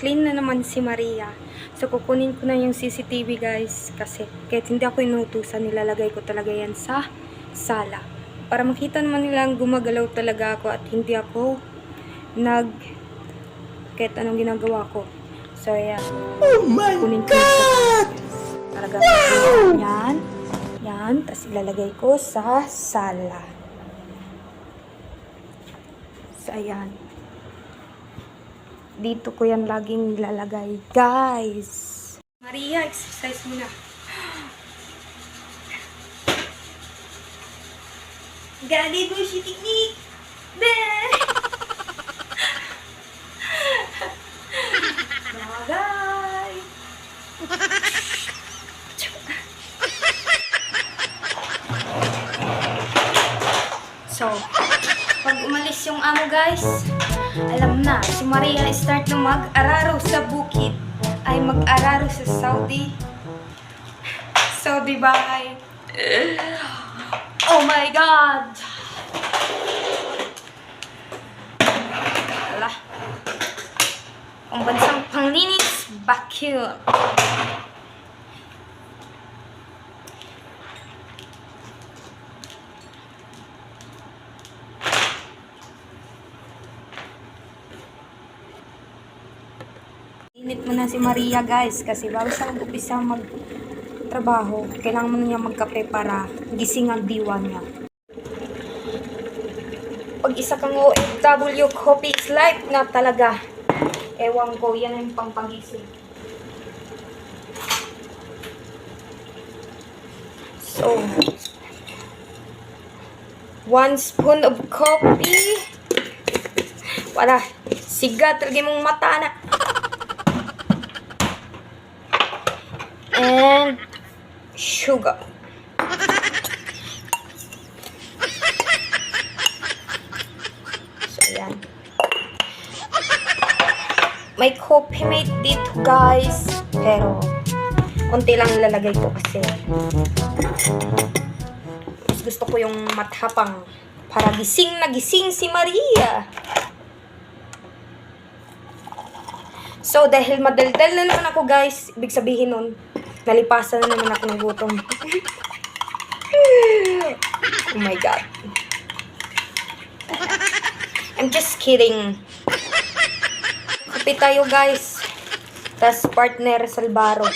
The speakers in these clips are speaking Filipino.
nag-clean na naman si Maria. So, kukunin ko na yung CCTV, guys. Kasi, kahit hindi ako inutusan, nilalagay ko talaga yan sa sala. Para makita naman nilang gumagalaw talaga ako at hindi ako kahit anong ginagawa ko. So, ayan. Oh my God! Para gagawin yan. Yan. Tapos, ilalagay ko sa sala. So, ayan. Dito ko yan laging nilalagay. Guys! Maria, exercise muna. Gagi ko si technique! Bagay! So, pag umalis yung amo, guys, alam na, si Maria start na mag-araro sa bukid. Ay mag-araro sa Saudi. Saudi bahay. Oh my God! Ala. Ang bansang panglinis, vacuum. Init mo na si Maria, guys, kasi bago siya mag-upisa magtrabaho, kailangan mo niya magkape para gising ang diwa niya. Pag isa kang OFW, coffee is life na talaga. Ewan ko, yan ang pangpagising. So, 1 spoon of coffee. Wala, siga talaga mong mata na. And sugar. So, ayan. May coffee mate dito, guys. Pero, konti lang ilalagay ko kasi mas gusto ko yung mathapang para gising na gising si Maria. So, dahil madaldal na naman ako, guys, ibig sabihin nun, nalipasan na naman ako ng gutom. Oh my God. I'm just kidding. Kape tayo, guys. Tas partner Salbaro.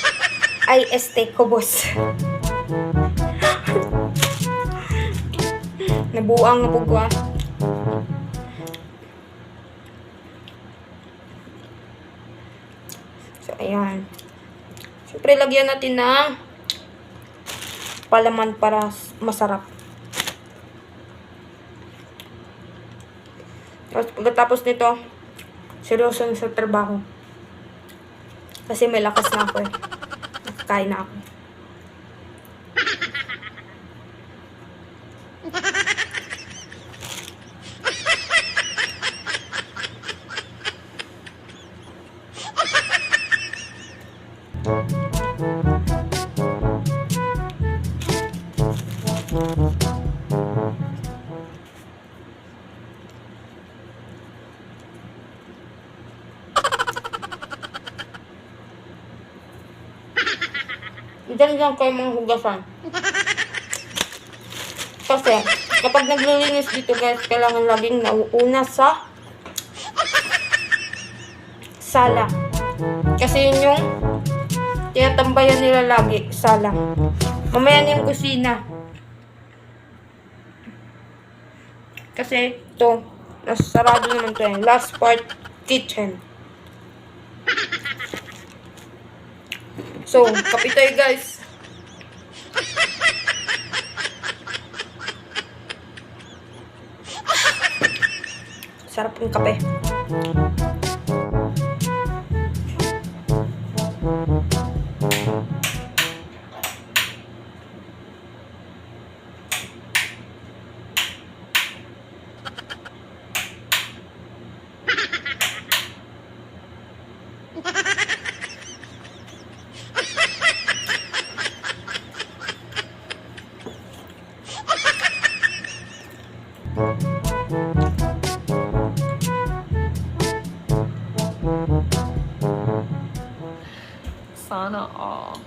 Ay, Cobos. Nabuang na pugwa. So, ayan. Siyempre, lagyan natin ng palaman para masarap. Tapos, pagkatapos nito, seryoso sa trabaho. Kasi may lakas na ako eh. Nakakain na ako. Diyan lang kayo mga hugasan. Kasi, kapag naglilinis dito, guys, kailangan laging nauuna sa sala. Kasi yun yung tinatambayan nila lagi, sala. Mamaya na yung kusina. Kasi, ito, nasarado naman ito eh. Last part, kitchen. So, kape tayo, guys. Sarap yung kape. Sana all.